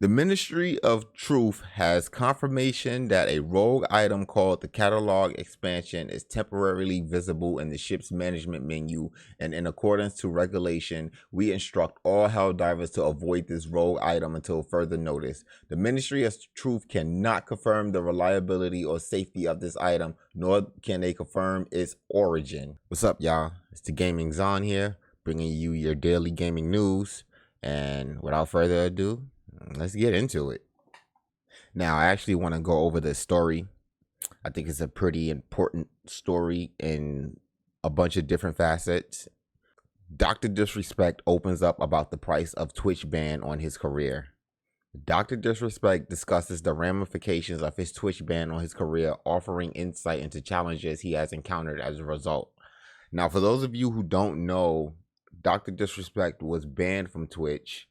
The Ministry of Truth has confirmation that a rogue item called the Catalog Expansion is temporarily visible in the ship's management menu, and in accordance to regulation, we instruct all HellDivers to avoid this rogue item until further notice. The Ministry of Truth cannot confirm the reliability or safety of this item, nor can they confirm its origin. What's up, y'all? It's the Gaming Zon here, bringing you your daily gaming news, and without further ado, let's get into it. Now, I actually want to go over this story. I think it's a pretty important story in a bunch of different facets. Dr. Disrespect opens up about the price of Twitch ban on his career. Dr. Disrespect discusses the ramifications of his Twitch ban on his career, offering insight into challenges he has encountered as a result. Now, for those of you who don't know, Dr. Disrespect was banned from Twitch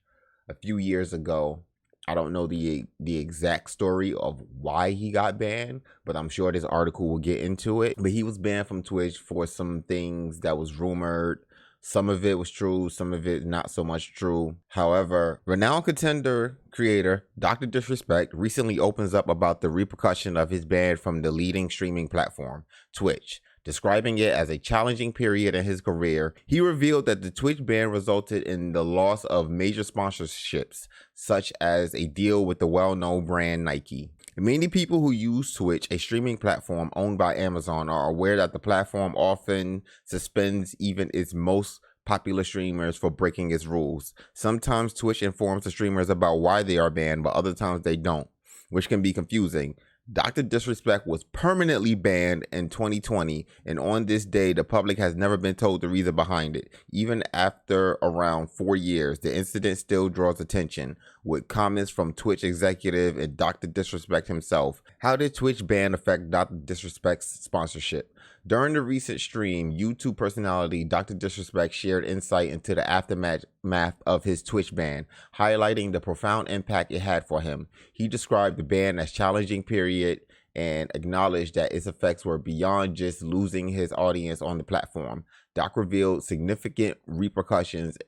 a few years ago. I don't know the exact story of why he got banned, but I'm sure this article will get into it. But he was banned from Twitch for some things that was rumored. Some of it was true, some of it not so much true. However, renowned contender creator Dr. Disrespect recently opens up about the repercussion of his ban from the leading streaming platform, Twitch. Describing it as a challenging period in his career, he revealed that the Twitch ban resulted in the loss of major sponsorships, such as a deal with the well-known brand Nike. Many people who use Twitch, a streaming platform owned by Amazon, are aware that the platform often suspends even its most popular streamers for breaking its rules. Sometimes Twitch informs the streamers about why they are banned, but other times they don't, which can be confusing. Dr. Disrespect was permanently banned in 2020, and on this day, the public has never been told the reason behind it. Even after around 4 years, the incident still draws attention, with comments from Twitch executive and Dr. Disrespect himself. How did Twitch ban affect Dr. Disrespect's sponsorship? During the recent stream, YouTube personality Dr. Disrespect shared insight into the aftermath of his Twitch ban, highlighting the profound impact it had for him. He described the ban as challenging period and acknowledged that its effects were beyond just losing his audience on the platform. Doc revealed significant repercussions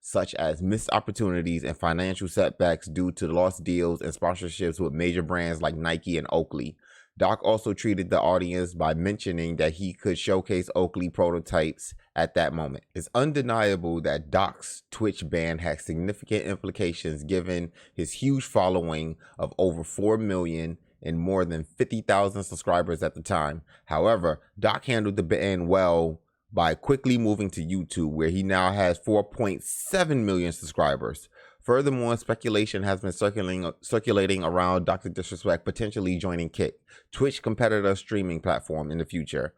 such as missed opportunities and financial setbacks due to lost deals and sponsorships with major brands like Nike and Oakley. Doc also treated the audience by mentioning that he could showcase Oakley prototypes at that moment. It's undeniable that Doc's Twitch ban had significant implications given his huge following of over 4 million and more than 50,000 subscribers at the time. However, Doc handled the ban well by quickly moving to YouTube, where he now has 4.7 million subscribers. Furthermore, speculation has been circulating around Dr. Disrespect potentially joining Kick, Twitch competitor streaming platform, in the future.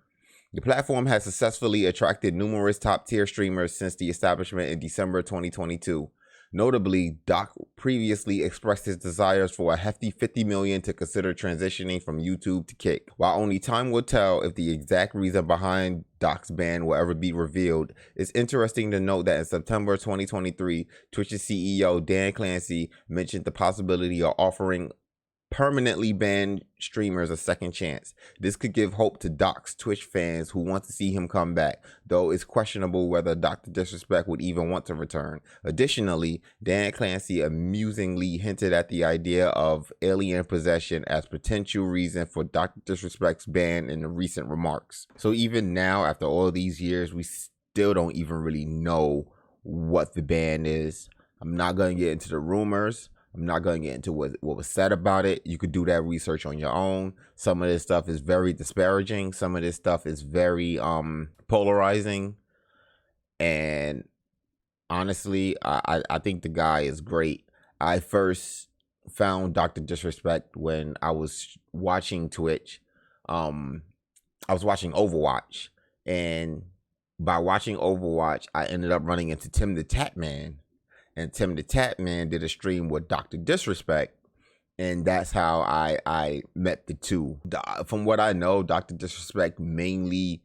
The platform has successfully attracted numerous top-tier streamers since the establishment in December 2022. Notably, Doc previously expressed his desires for a hefty $50 million to consider transitioning from YouTube to Kick. While only time will tell if the exact reason behind Doc's ban will ever be revealed, it's interesting to note that in September 2023, Twitch's CEO Dan Clancy mentioned the possibility of offering permanently banned streamers a second chance. This could give hope to Doc's Twitch fans who want to see him come back, though it's questionable whether Dr. Disrespect would even want to return. Additionally, Dan Clancy amusingly hinted at the idea of alien possession as potential reason for Dr. Disrespect's ban in the recent remarks. So even now, after all these years, we still don't even really know what the ban is. I'm not going to get into the rumors. I'm not going to get into what was said about it. You could do that research on your own. Some of this stuff is very disparaging. Some of this stuff is very polarizing. And honestly, I think the guy is great. I first found Dr. Disrespect when I was watching Twitch. I was watching Overwatch. And by watching Overwatch, I ended up running into Tim the Tatman. And Tim the Tatman did a stream with Dr. Disrespect, and that's how I met the two. From what I know, Dr. Disrespect mainly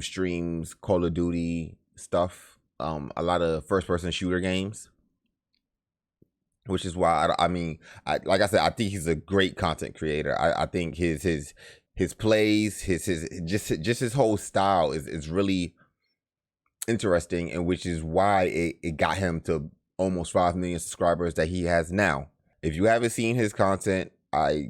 streams Call of Duty stuff, a lot of first-person shooter games, which is why like I said, I think he's a great content creator. I think his plays, his whole style is really interesting, and which is why it got him to almost 5 million subscribers that he has now. If you haven't seen his content, I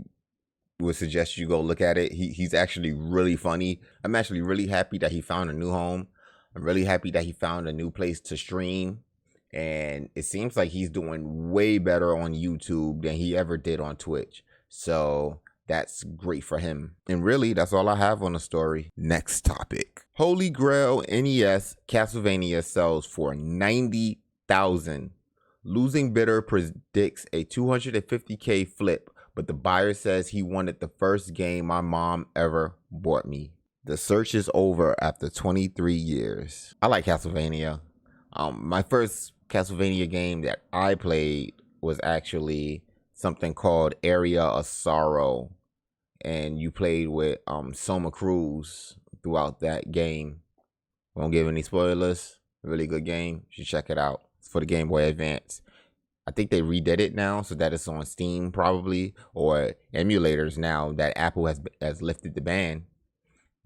would suggest you go look at it. He's actually really funny. I'm actually really happy that he found a new home. I'm really happy that he found a new place to stream. And it seems like he's doing way better on YouTube than he ever did on Twitch. So that's great for him. And really, that's all I have on the story. Next topic. Holy Grail NES CastleVania sells for $90,000. Losing bidder predicts a $250K flip, but the buyer says he wanted the first game my mom ever bought me. The search is over after 23 years. I like Castlevania. My first Castlevania game that I played was actually something called Area of Sorrow, and you played with Soma Cruz throughout that game. Won't give any spoilers. Really good game. You should check it out. It's for the Game Boy Advance. I think they redid it now so that it's on Steam probably, or emulators now that Apple has lifted the ban.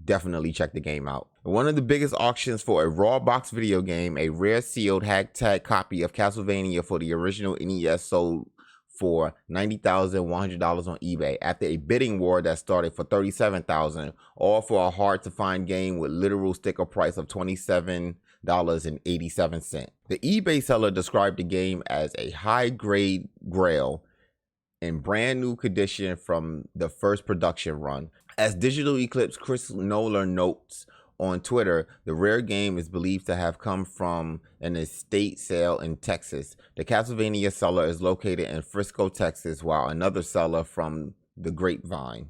Definitely check the game out. One of the biggest auctions for a raw box video game, a rare sealed hashtag copy of Castlevania for the original NES sold for $90,100 on eBay after a bidding war that started for $37,000, all for a hard to find game with literal sticker price of $27.87. The eBay seller described the game as a high-grade grail in brand new condition from the first production run. As Digital Eclipse Chris Nolan notes on Twitter, the rare game is believed to have come from an estate sale in Texas. The Castlevania seller is located in Frisco, Texas, while another seller from Grapevine,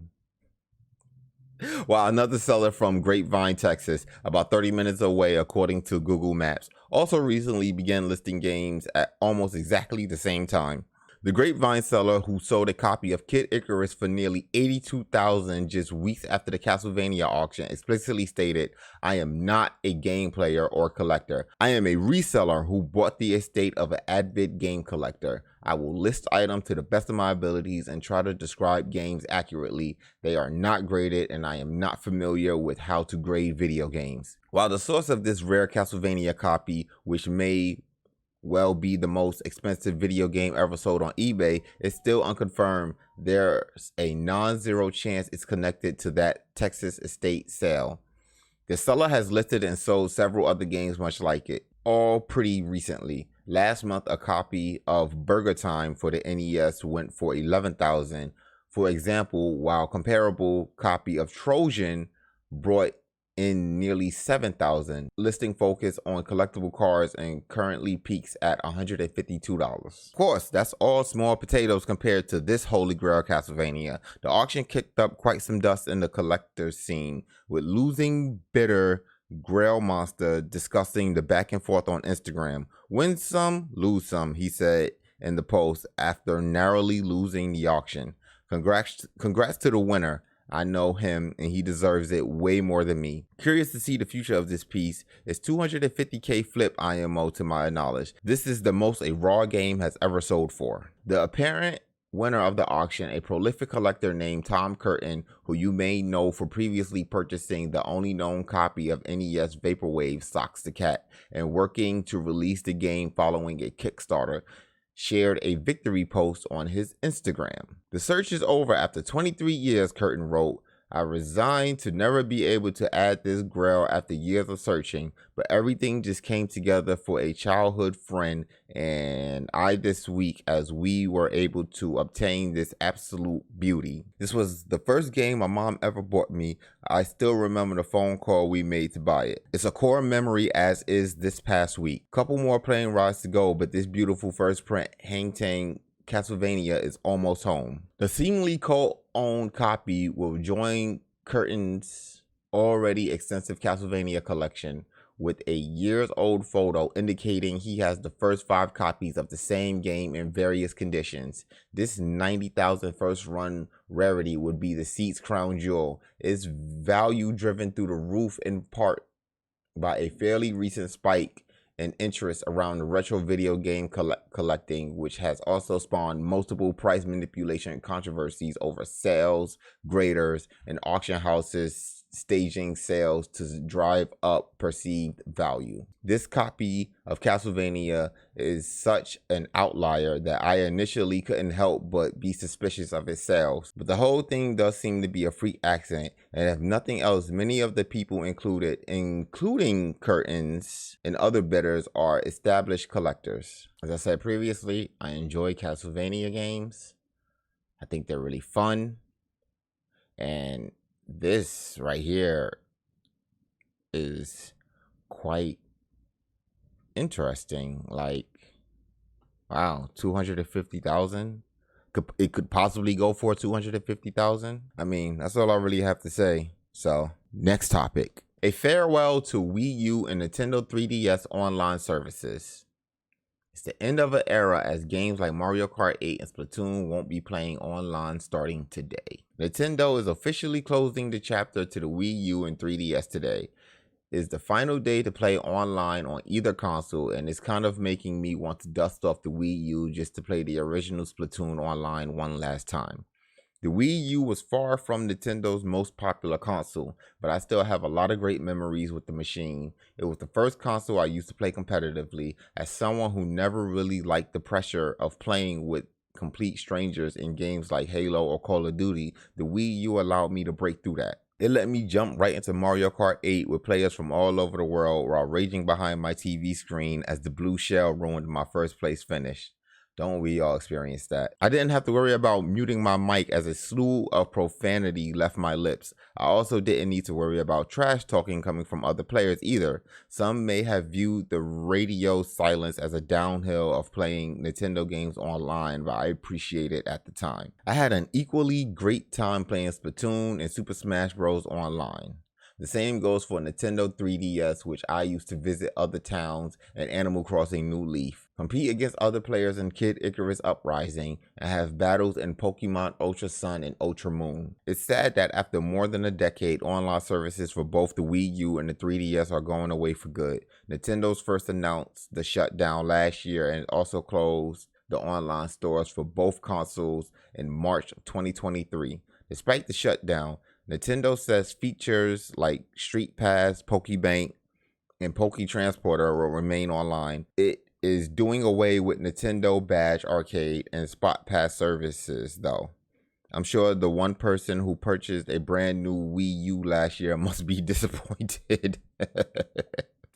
Texas, about 30 minutes away according to Google Maps, also recently began listing games at almost exactly the same time. The Grapevine seller, who sold a copy of Kid Icarus for nearly $82,000 just weeks after the Castlevania auction, explicitly stated, "I am not a game player or collector. I am a reseller who bought the estate of an avid game collector. I will list items to the best of my abilities and try to describe games accurately. They are not graded, and I am not familiar with how to grade video games." While the source of this rare Castlevania copy, which may well be the most expensive video game ever sold on eBay, is still unconfirmed, there's a non-zero chance it's connected to that Texas estate sale. The seller has listed and sold several other games much like it, all pretty recently. Last month, a copy of Burger Time for the NES went for $11,000. For example, while comparable copy of Trojan brought in nearly $7,000. Listing focus on collectible cards and currently peaks at $152. Of course, that's all small potatoes compared to this Holy Grail Castlevania. The auction kicked up quite some dust in the collector's scene, with losing bidder Grail Monster discussing the back and forth on Instagram. "Win some, lose some," he said in the post after narrowly losing the auction. Congrats to the winner. I know him and he deserves it way more than me. Curious to see the future of this piece. It's $250K flip IMO to my knowledge. This is the most a raw game has ever sold for. The apparent winner of the auction, a prolific collector named Tom Curtin, who you may know for previously purchasing the only known copy of NES Vaporwave Socks the Cat and working to release the game following a Kickstarter, shared a victory post on his Instagram. "The search is over after 23 years, Curtin wrote. I resigned to never be able to add this grail after years of searching, but everything just came together for a childhood friend and I this week as we were able to obtain this absolute beauty. This was the first game my mom ever bought me. I still remember the phone call we made to buy it. It's a core memory as is this past week. Couple more plane rides to go, but this beautiful first print Hang Tang Castlevania is almost home." The seemingly co-owned copy will join Curtin's already extensive Castlevania collection with a years-old photo indicating he has the first 5 copies of the same game in various conditions. This 90,000 first run rarity would be the seat's crown jewel. It's value driven through the roof in part by a fairly recent spike and interest around the retro video game collecting, which has also spawned multiple price manipulation controversies over sales, graders, and auction houses staging sales to drive up perceived value. This copy of CastleVania is such an outlier that I initially couldn't help but be suspicious of its sales. But the whole thing does seem to be a freak accident, and if nothing else, many of the people included, including Curtains and other bidders, are established collectors. As I said previously, I enjoy Castlevania games. I think they're really fun. And this right here is quite interesting. Like, wow, 250,000. It could possibly go for 250,000. I mean, that's all I really have to say. So, next topic. A farewell to Wii U and Nintendo 3DS online services. It's the end of an era, as games like Mario Kart 8 and Splatoon won't be playing online starting today. Nintendo is officially closing the chapter to the Wii U and 3DS today. It is the final day to play online on either console, and it's kind of making me want to dust off the Wii U just to play the original Splatoon online one last time. The Wii U was far from Nintendo's most popular console, but I still have a lot of great memories with the machine. It was the first console I used to play competitively. As someone who never really liked the pressure of playing with complete strangers in games like Halo or Call of Duty, the Wii U allowed me to break through that. It let me jump right into Mario Kart 8 with players from all over the world while raging behind my TV screen as the blue shell ruined my first place finish. Don't we all experience that? I didn't have to worry about muting my mic as a slew of profanity left my lips. I also didn't need to worry about trash talking coming from other players either. Some may have viewed the radio silence as a downhill of playing Nintendo games online, but I appreciate it at the time. I had an equally great time playing Splatoon and Super Smash Bros. Online. The same goes for Nintendo 3DS, which I used to visit other towns, and Animal Crossing New Leaf, compete against other players in Kid Icarus Uprising, and have battles in Pokemon Ultra Sun and Ultra Moon. It's sad that after more than a decade, online services for both the Wii U and the 3DS are going away for good. Nintendo's first announced the shutdown last year and also closed the online stores for both consoles in March of 2023. Despite the shutdown, Nintendo says features like Street Pass, Pokebank, and Poke Transporter will remain online. It is doing away with Nintendo Badge Arcade and Spot Pass services, though. I'm sure the one person who purchased a brand new Wii U last year must be disappointed.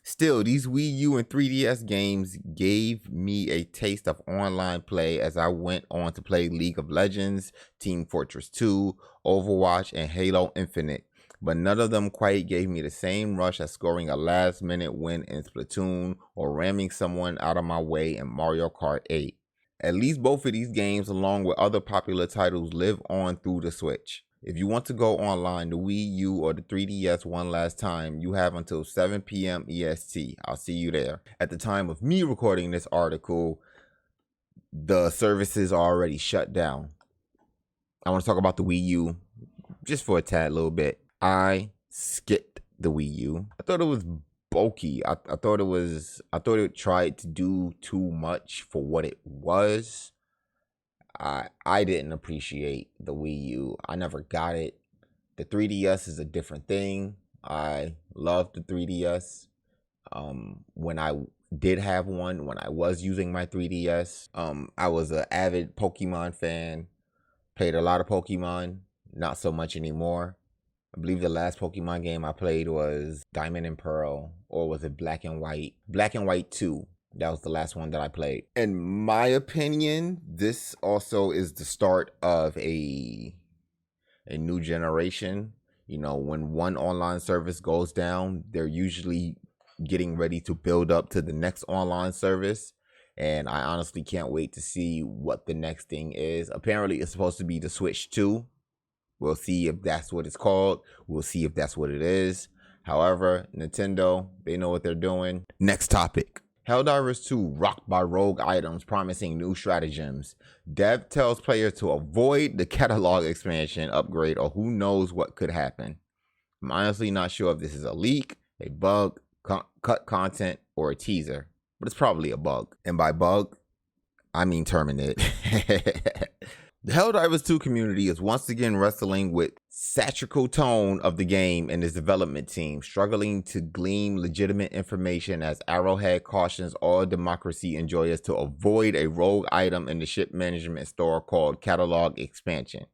Still, these Wii U and 3DS games gave me a taste of online play as I went on to play League of Legends, Team Fortress 2, Overwatch, and Halo Infinite. But none of them quite gave me the same rush as scoring a last-minute win in Splatoon or ramming someone out of my way in Mario Kart 8. At least both of these games, along with other popular titles, live on through the Switch. If you want to go online, the Wii U or the 3DS one last time, you have until 7 p.m. EST. I'll see you there. At the time of me recording this article, the services are already shut down. I want to talk about the Wii U just for a tad little bit. I skipped the Wii U. I thought it was bulky. I thought it tried to do too much for what it was. I didn't appreciate the Wii U. I never got it. The 3DS is a different thing. I love the 3DS. When I did have one, when I was using my 3DS, I was an avid Pokemon fan. Played a lot of Pokemon. Not so much anymore. I believe the last Pokemon game I played was Diamond and Pearl, or was it Black and White? Black and White 2. That was the last one that I played. In my opinion, this also is the start of a new generation. You know, when one online service goes down, they're usually getting ready to build up to the next online service. And I honestly can't wait to see what the next thing is. Apparently, it's supposed to be the Switch 2. We'll see if that's what it's called. We'll see if that's what it is. However, Nintendo, they know what they're doing. Next topic. HellDivers 2 rocked by rogue items promising new stratagems. Dev tells players to avoid the catalog expansion upgrade, or who knows what could happen. I'm honestly not sure if this is a leak, a bug, cut content, or a teaser, but it's probably a bug. And by bug, I mean terminate. The HellDivers 2 community is once again wrestling with satirical tone of the game and its development team, struggling to glean legitimate information as Arrowhead cautions all democracy enjoyers to avoid a rogue item in the ship management store called Catalog Expansion.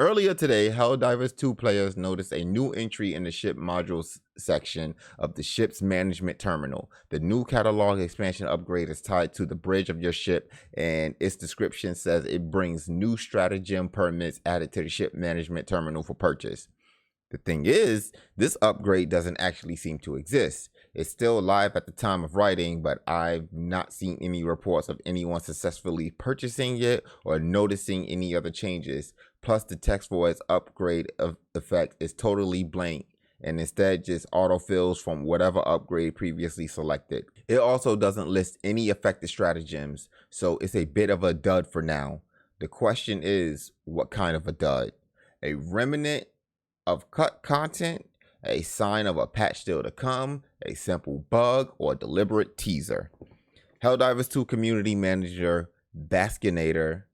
Earlier today, HellDivers 2 players noticed a new entry in the ship modules section of the ship's management terminal. The new catalog expansion upgrade is tied to the bridge of your ship, and its description says it brings new stratagem permits added to the ship management terminal for purchase. The thing is, this upgrade doesn't actually seem to exist. It's still live at the time of writing, but I've not seen any reports of anyone successfully purchasing it or noticing any other changes. Plus, the text for its upgrade effect is totally blank and instead just autofills from whatever upgrade previously selected. It also doesn't list any affected stratagems, so it's a bit of a dud for now. The question is, what kind of a dud? A remnant of cut content, a sign of a patch still to come, a simple bug, or a deliberate teaser? HellDivers 2 community manager Baskinator,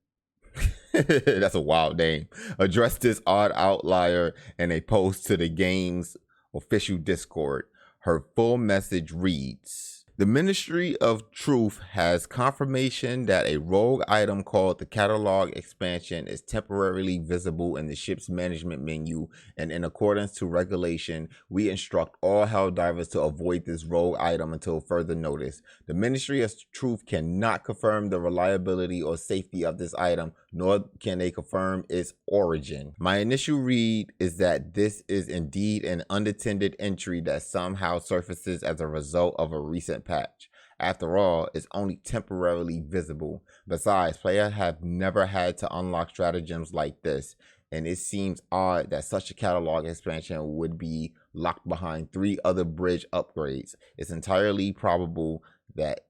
that's a wild name, addressed this odd outlier in a post to the game's official Discord. Her full message reads: the Ministry of Truth has confirmation that a rogue item called the Catalog Expansion is temporarily visible in the ship's management menu, and in accordance to regulation, we instruct all HellDivers to avoid this rogue item until further notice. The Ministry of Truth cannot confirm the reliability or safety of this item, nor can they confirm its origin. My initial read is that this is indeed an unattended entry that somehow surfaces as a result of a recent patch. After all, it's only temporarily visible. Besides, players have never had to unlock stratagems like this, and it seems odd that such a catalog expansion would be locked behind 3 other bridge upgrades. It's entirely probable that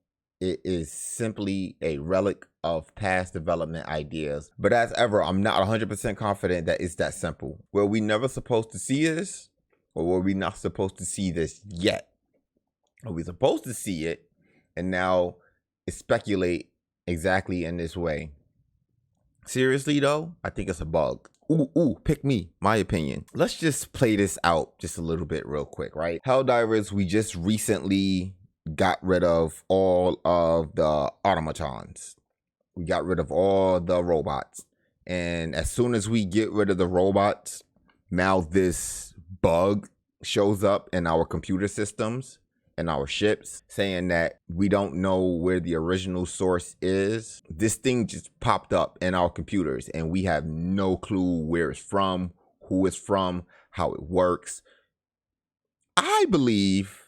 it is simply a relic of past development ideas. But as ever, I'm not 100% confident that it's that simple. Were we never supposed to see this? Or were we not supposed to see this yet? Are we supposed to see it and now speculate exactly in this way? Seriously though, I think it's a bug. Ooh, pick me, my opinion. Let's just play this out just a little bit real quick, right? HellDivers, we just recently got rid of all of the automatons. We got rid of all the robots. And as soon as we get rid of the robots, now this bug shows up in our computer systems and our ships saying that we don't know where the original source is. This thing just popped up in our computers and we have no clue where it's from, who it's from, how it works. I believe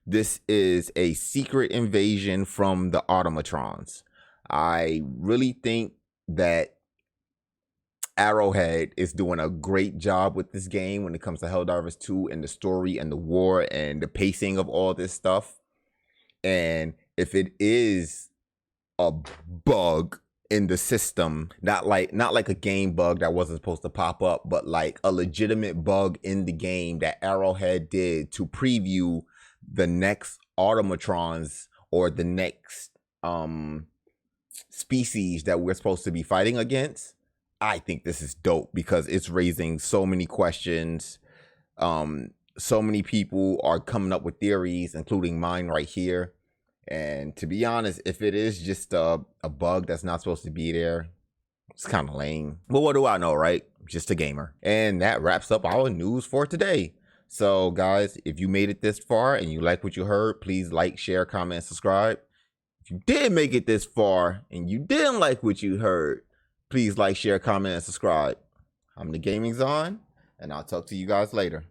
this is a secret invasion from the automatrons. I really think that Arrowhead is doing a great job with this game when it comes to HellDivers 2 and the story and the war and the pacing of all this stuff. And if it is a bug in the system, not like a game bug that wasn't supposed to pop up, but like a legitimate bug in the game that Arrowhead did to preview the next automatrons or the next species that we're supposed to be fighting against, I think this is dope because it's raising so many questions. So many people are coming up with theories, including mine right here. And to be honest, if it is just a bug that's not supposed to be there, it's kind of lame. But what do I know, right? Just a gamer. And that wraps up our news for today. So guys, if you made it this far and you like what you heard, please like, share, comment, subscribe. If you did make it this far and you didn't like what you heard, please like, share, comment, and subscribe. I'm the Gaming Zon, and I'll talk to you guys later.